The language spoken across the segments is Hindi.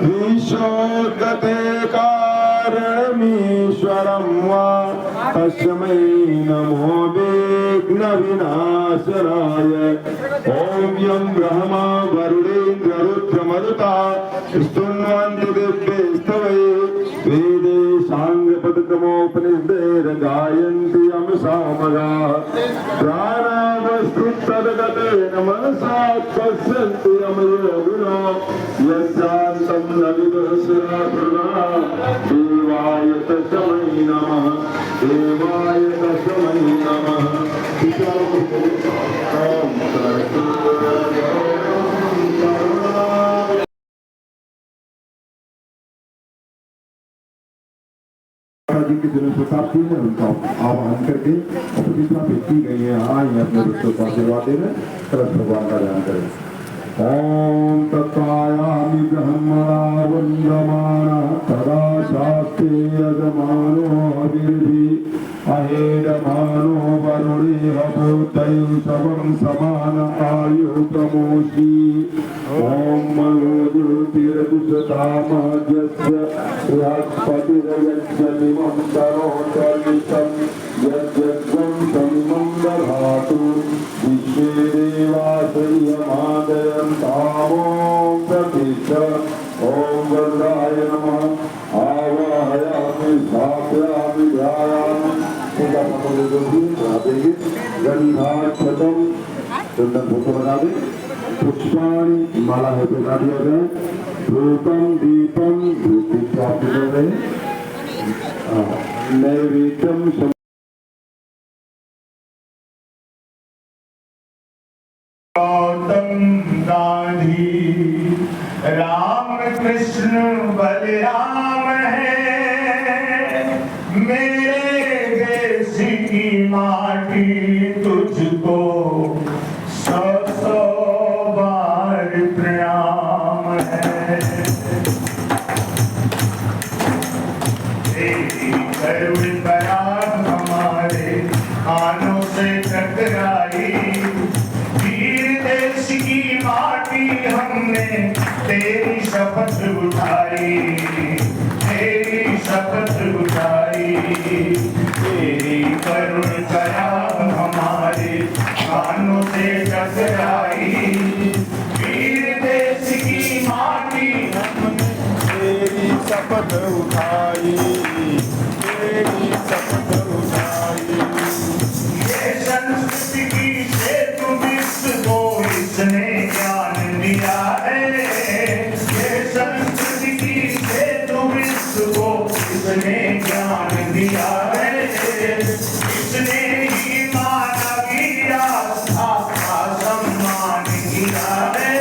ईशोदते कारणमीश्वरं वा तस्मै नमो विघ्नविनाशनाय। ॐ यं ब्रह्मा वरुणेन्द्र रुद्रमरुता स्तुन्वन्ति दिव्यैस्तवैः वेदे साङ्गपदक्रमोपनिषदेर् गायन्ति यं सामगाः। प्राणावस्तुतद्गतेन मनसा पश्यन्ति यं योगिनो यस्यान्तं न विदुषुरासुरा। देवाय तस्मै नमः, देवाय तस्मै नमः। जी के दिनों शताब्दी है उनका आह्वान करके प्रतिष्ठा भेजी गई है। आए अपने बच्चों को आशीर्वाद देने तरफ भगवान का ध्यान करें। ओम तत्वायामि ब्रह्मणा वन्दमाना तदा शास्ते यजमानो हविर्भि अहेडमानो वरुणेह भूतैः शवं समान आयुः प्रमोषि। ओम मनोज्योतिरदुषतामाद्यस्य बृहस्पतिर्यज्ञमिमं करोत्यनिष्टं यज्ञं तमिमं दधातु। विश्वे देवासह्यमादयन्तामों प्रतिष्ठ। ओम वरुणाय नमः। आवाहयामि स्थापयामि ध्यायामि। पूजा देंगे गंधाक्षतम चंदन फोटो बना दे। पुष्पाणि माला है तो बना दिया जाए। धूपम दीपम धूप प्राप्त कर रहे। नैवेद्यम गौतम गांधी राम कृष्ण बलराम है। मेरे देश की माटी तुझको सौ सौ बार प्रणाम है। तेरी करुण बरात हमारे कानों से टकराई। देश की माटी हमने तेरी शपथ उठाई, तेरी शपथ उठाई। तेरी करुण कराम हमारे कानों से टकराई। वीर देश की माटी हमने तेरी शपथ उठाई, तेरी शपथ उठाई। ये संस्कृति की सेतु विश्व को इसने ज्ञान दिया है। ये संस्कृति की सेतु विश्व को इसने ज्ञान दिया है। इसने ही मानवीय आस्था का सम्मान किया है।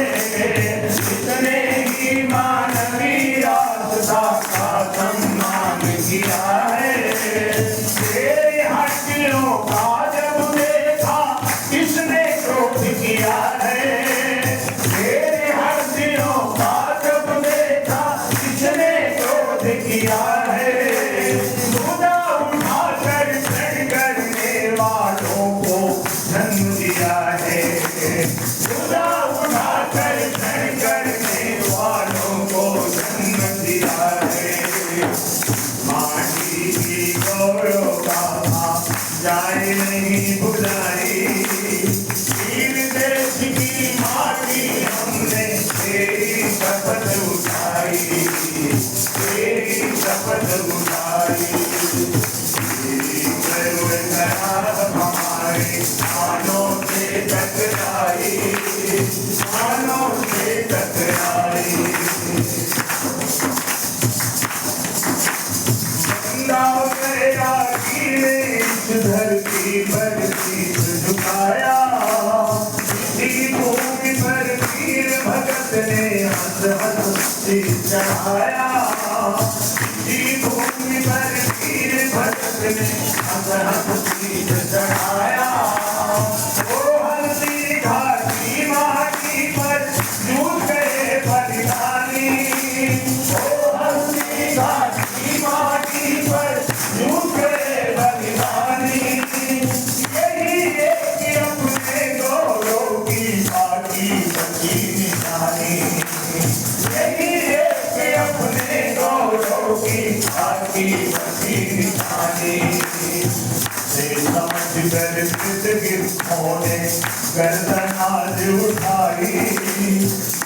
इसने ही मानवीय आस्था का सम्मान किया है। तेरे हड्डियों का जब देखा किसने क्रोध किया है। तेरे हड्डियों का जब देखा किसने क्रोध किया है। खुदा उठाकर प्रण करने वालों को जन्म दिया है। खुदा उठाकर प्रण करने वालों को जन्म दिया है। माटी की गौरव गाथा जाए नहीं भुलाई। वीर देश की माटी हमने तेरी शपथ उठाई, तेरी शपथ उठाई। तेरी करुण कराम हमारे कानों से टकराई, कानों से टकराई। इस धरती पर शीश झुकाया। इसी भूमि पर वीर भगत ने हंस हंस शीश चढ़ाया। इसी भूमि पर वीर भगत ने हंस हंस शीश चढ़ाया। वो हल्दी घाटी माटी पर जूझ गए बलिदानी। वो हल्दी घाटी माटी पर जूझ गए बलिदानी। यही एक अपने गौरव की बाकी बची निशानी। यही एक बसी निशानी से समझ कर गिरधों ने गर्दन आज उठाई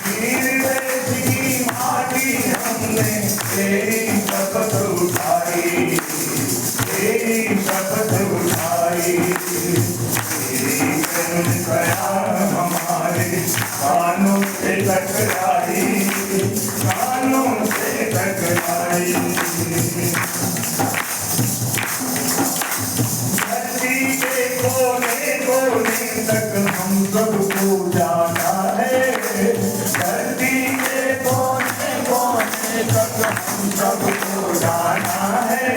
वीर देश की माटी हमने तेरी शपथ उठाई तेरी शपथ उठाई तेरी करुण दया हमारे कानों से टकराई कानों से टकराई धरती के कोने कोने तक हम सबको जाना है धरती के कोने कोने तक हम सबको जाना है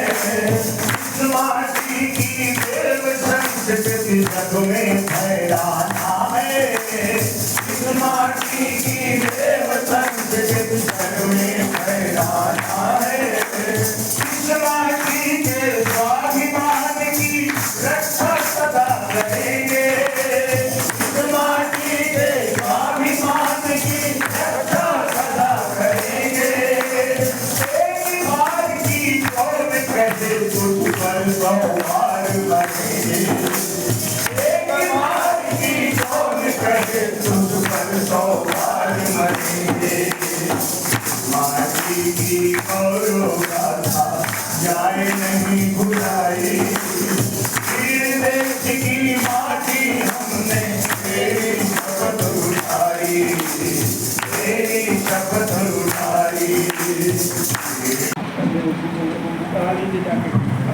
इस माटी की देव संस्कृति जग में फैलाना है इस माटी की देव संस्कृति जग में फैलाना है इस माटी के स्वाभिमान की रक्षा सदा करेंगे इस माटी के स्वाभिमान की रक्षा सदा करेंगे एक बार की कौन कहे तुझ पर सवार बनेंगे एक बार की कौन कहे तुझ पर सवार बनेंगे माटी की गौरव गाथा जाए नहीं भुलाई वीर देश की माटी हमने तेरी शपथ उठाई तेरी शपथ उठाई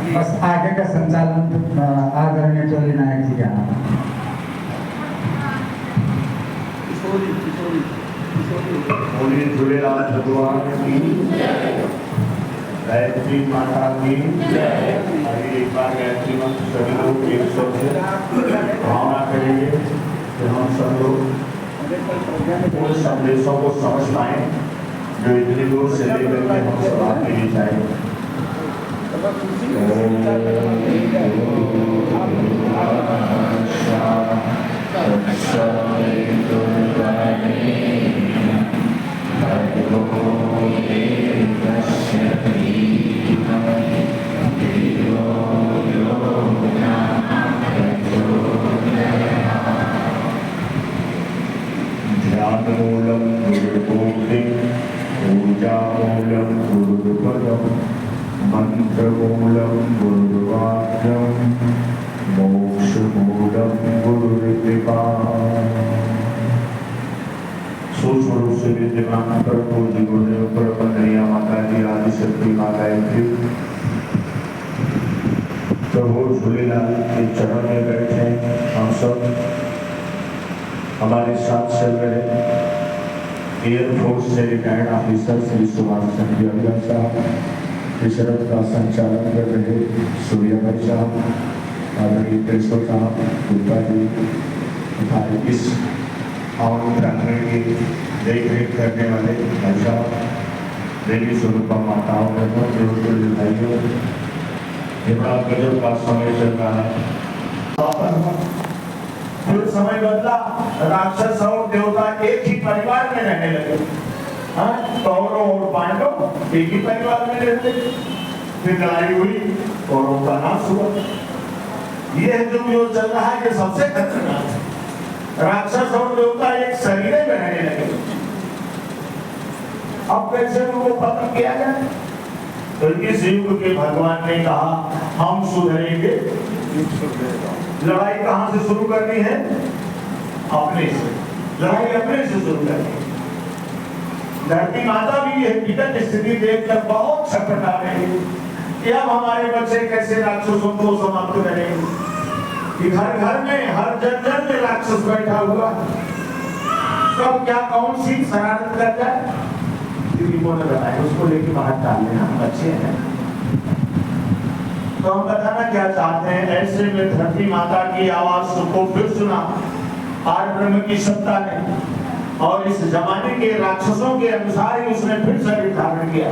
बस आगे का संचालन आदरणीय चोली नायक जी का नाम बोलिए झूलेलाल भगवान की गायत्री माता की अभी एक बार गायत्री मंत्र सभी लोग एक शब्द से भावना करेंगे कि हम सब लोग उन संदेशों को समझ पाए जो इतनी दूर से लेकर के हम सब आपके लिए जाएंगे ध्यानमूलं गुरुबोधिं पूजामूलं गुरुपदं मंत्रमूलं गुरुवाक्यं मोक्षमूलं गुरुकृपा सूक्ष्म रूप से विद्यमान प्रभु जी गुरुदेव प्रबंधनिया माता जी आदि शक्ति माता की प्रभु झूलेलाल के चरण में बैठे हम सब हमारे साथ चल रहे एयरफोर्स से रिटायर्ड ऑफिसर श्री सुभाष चंद्र साहब इशरत का संचालन कर रहे सूर्या भाई साहब आदरणीय प्रेसो साहब गुप्ता जी हमारे इस हवन प्रांगण की देख रेख करने वाले भाई साहब देवी स्वरूपा माताओं बहनों देवतुल्य भाइयों ये बड़ा गजब का समय चल रहा है फिर समय बदला राक्षस और देवता एक ही परिवार में रहने लगे कौरव और पांडव एक ही परिवार में रहते फिर लड़ाई हुई कौरव का नाश हुआ ये जो चल रहा है ये सबसे खतरनाक है राक्षस और देवता एक शरीर में रहने लगे अब कैसे उनको खत्म किया जाए तो इस युग के भगवान ने कहा हम सुधरेंगे लड़ाई कहां से शुरू करनी है अपने से लड़ाई अपने से शुरू करनी है धरती माता भी यह विकट स्थिति देखकर बहुत छटपटा रही है कि अब हमारे बच्चे कैसे राक्षसों को समाप्त करेंगे कि घर घर में हर जन जन में राक्षस बैठा हुआ कब क्या कौन सी शरारत कर जाए ने बताया उसको लेके बाहर डाल देना हम बच्चे हैं तो हम बताना क्या चाहते हैं ऐसे में धरती माता की आवाज को फिर सुना आज ब्रह्म की सत्ता ने और इस जमाने के राक्षसों के अनुसार ही उसने फिर शरीर धारण किया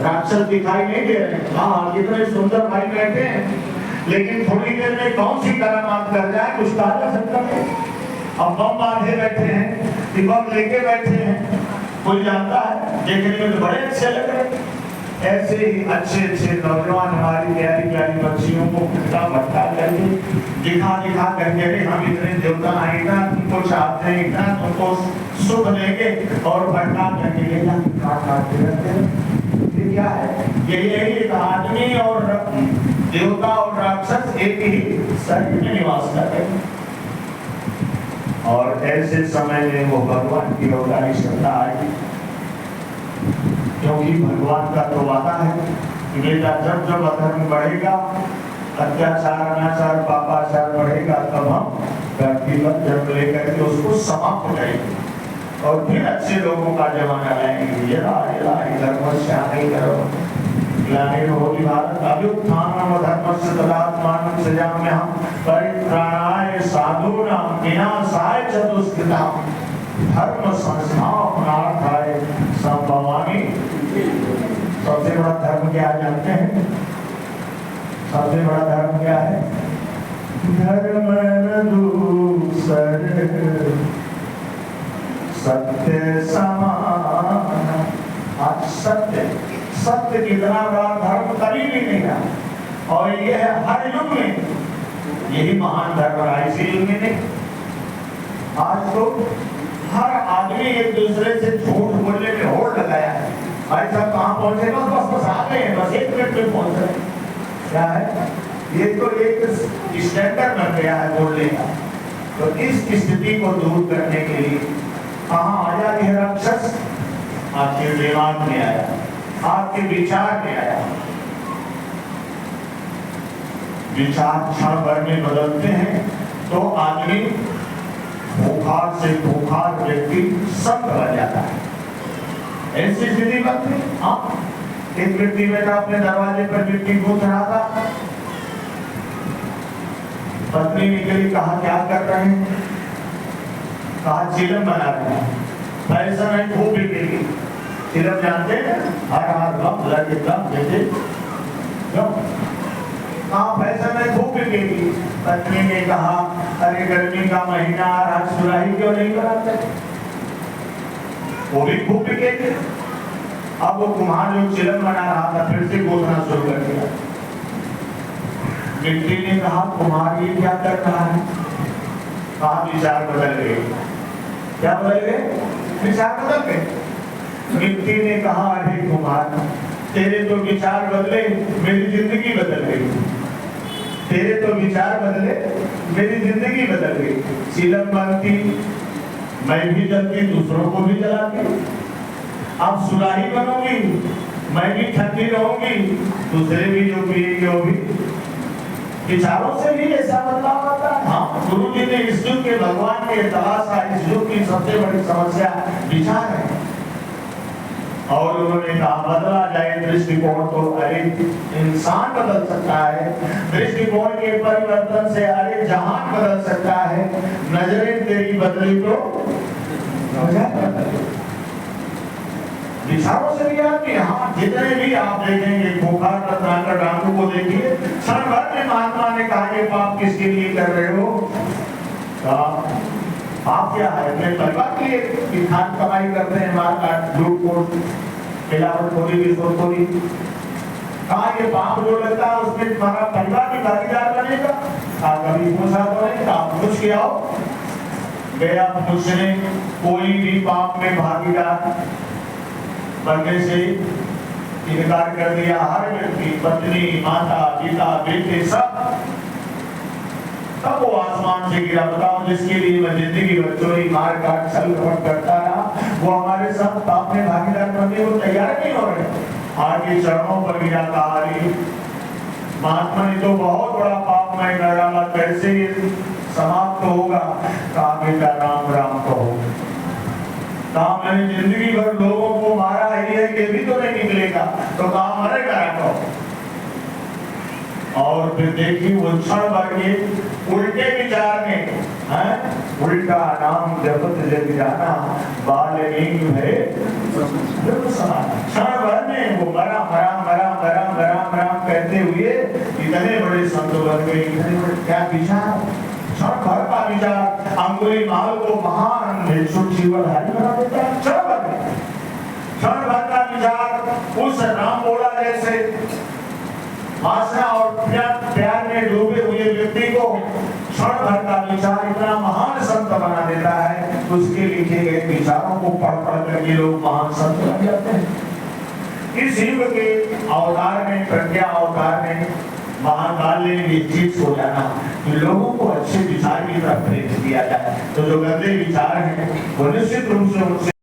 राक्षस दिखाई नहीं दे रहे हाँ कितने सुंदर भाई बैठे हैं लेकिन थोड़ी देर में कौन सी करामात कर जाए कुछ कहा जा सकता है अब बम बांधे बैठे हैं बम लेके बैठे हैं कोई जानता है देखने में तो बड़े अच्छे लग रहे ऐसे ही अच्छे अच्छे नौजवान हमारी प्यारी प्यारी बच्चियों को खट्टा मट्टा करके दिखा दिखा करके अरे हम इतने देवता आएगा तुमको चाहते हैं इतना तुमको सुख देंगे और भटका करके ले जाके काटते रहते हैं। ये क्या है? ये एक आदमी और देवता और राक्षस एक ही शरीर में निवास कर रहे हैं। और ऐसे समय में वो भगवान की अवतारी श्रद्धा आई, क्योंकि भगवान का तो वादा है कि बेटा जब जब अधर्म बढ़ेगा, अत्याचार अनाचार पापाचार बढ़ेगा, तब हम धरती पर जन्म लेकर के उसको समाप्त करेंगे और फिर अच्छे लोगों का जमाना लाएंगे। धर्मस्यामि करो ग्लानिर्भवति भारत अभ्युत्थानम् अधर्मस्य तदात्मानं सृजाम्यहं परित्राणाय साधूनां विनाशाय च दुष्कृतां धर्म संस्थापनार्थाय संभवामि। सबसे बड़ा धर्म क्या जानते हैं? सबसे बड़ा धर्म क्या है? धर्म दूसर सत्य समान। आज सत्य सत्य कितना बड़ा धर्म कभी भी नहीं था और ये है हर युग में यही महान धर्म रहा। इसी युग में नहीं, आज तो हर आदमी एक दूसरे से झूठ बोलने में होड़ लगाया है। भाई साहब कहाँ पहुंचे? बस आ गए हैं, बस 1 मिनट में पहुंच रहे। क्या है? ये तो एक स्टैंडर्ड बन गया है बोलने का। तो इस स्थिति को दूर करने के लिए कहाँ आया यह राक्षस? आपके दिमाग में आया, आपके विचार में आया। विचार क्षण भर में बदलते हैं तो आदमी भूखार से भूखार व्यक्ति सब बन जाता है। ऐसी स्थिति बनती। हाँ, एक व्यक्ति बेटा अपने दरवाजे पर मिट्टी कूद रहा था, पत्नी निकली, कहा क्या कर रहे हैं? कहा चिलम बना रहे हैं। पैसा नहीं खूब बिकेगी। चिलम जानते हैं? हर हर गम लगे गम जैसे हाँ, पैसा नहीं खूब बिकेगी। पत्नी ने कहा अरे गर्मी का महीना आ रहा, सुराही क्यों नहीं कराते? वो भी खूब बिकेगी। अब वो कुम्हार जो चिलम बना रहा था फिर से गोदना शुरू कर दिया। मिट्टी ने कहा कुम्हार ये क्या कर रहा है? कहा विचार बदल गए। क्या बदल गए? विचार बदल गए। मिट्टी ने कहा अरे कुम्हार तेरे तो विचार बदले, मेरी जिंदगी बदल गई। तेरे तो विचार बदले, मेरी जिंदगी बदल गई। चिलम बनती, मैं भी जलती, दूसरों को भी जलाती। अब सुराही बनूंगी, मैं भी ठंडी रहूंगी, दूसरे भी जो पिएंगे वो भी। विचारों से भी ऐसा बदलाव आता है। हाँ, गुरु जी ने इस युग के भगवान के तलाशा, इस युग की सबसे बड़ी समस्या विचार है। और उन्होंने कहा बदला जाए दृष्टिकोण तो अरे इंसान बदल सकता है, दृष्टिकोण के परिवर्तन से अरे जहान बदल सकता है। नजरें तेरी बदली तो विचारों से भी आती है। हाँ, जितने भी आप देखेंगे खोखार रत्नाकर डाकू को देखिए, क्षण भर में महात्मा ने कहा ये पाप किसके लिए कर रहे हो? पाप क्या है? अपने परिवार के लिए कि खाद कमाई करते हैं, मार काट लूट पोट मिलावट खोरी रिश्वतखोरी। कहा ये पाप जो लगता है उसमें तुम्हारा परिवार भी भागीदार बनेगा। कभी पूछा तो नहीं, आप पूछ के आओ। गया पूछने, कोई भी पाप में भागीदार बनने से इनकार कर दिया। हर व्यक्ति, पत्नी, माता, पिता, बेटे सब। तब वो आसमान से गिरा। बताओ जिसके लिए मैं जिंदगी भर चोरी मार काट छल कपट करता रहा, वो हमारे साथ पाप में भागीदार बनने को तैयार नहीं हो रहे। आगे चरणों पर गिरा। कहा महात्मा ने तो बहुत बड़ा पाप मैं कर डाला, कैसे ये समाप्त होगा? कहा बेटा राम राम कहो। कहा मैंने जिंदगी भर लोगों को मारा ही है, ये भी तो नहीं निकलेगा। तो कहा मरेगा कहो। और फिर देखिए वो क्षण भर के उल्टे विचार में उल्टा नाम जपत जग जाना बाल्मीकि है क्षण भर में वो मरा मरा मरा मरा मरा मरा कहते हुए इतने बड़े संत बन गए। इतने बड़े क्या विचार, क्षण भर का विचार अंगुलीमाल को महान भिक्षुक बना देता है। क्षण भर का विचार उस राम बोला जैसे वासना और प्यार में डूबे हुए व्यक्ति को क्षण भर का विचार इतना महान संत बना देता है, उसके लिखे गए विचारों को पढ़ कर ये लोग महान संत बन जाते हैं। इस युग के अवतार में, प्रज्ञा अवतार में, महाकाल ने ये चीज हो जाना कि लोगों को अच्छे विचार की तरफ प्रेरित किया जाए। तो जो गंदे विचार हैं वो निश्चित रूप से उनसे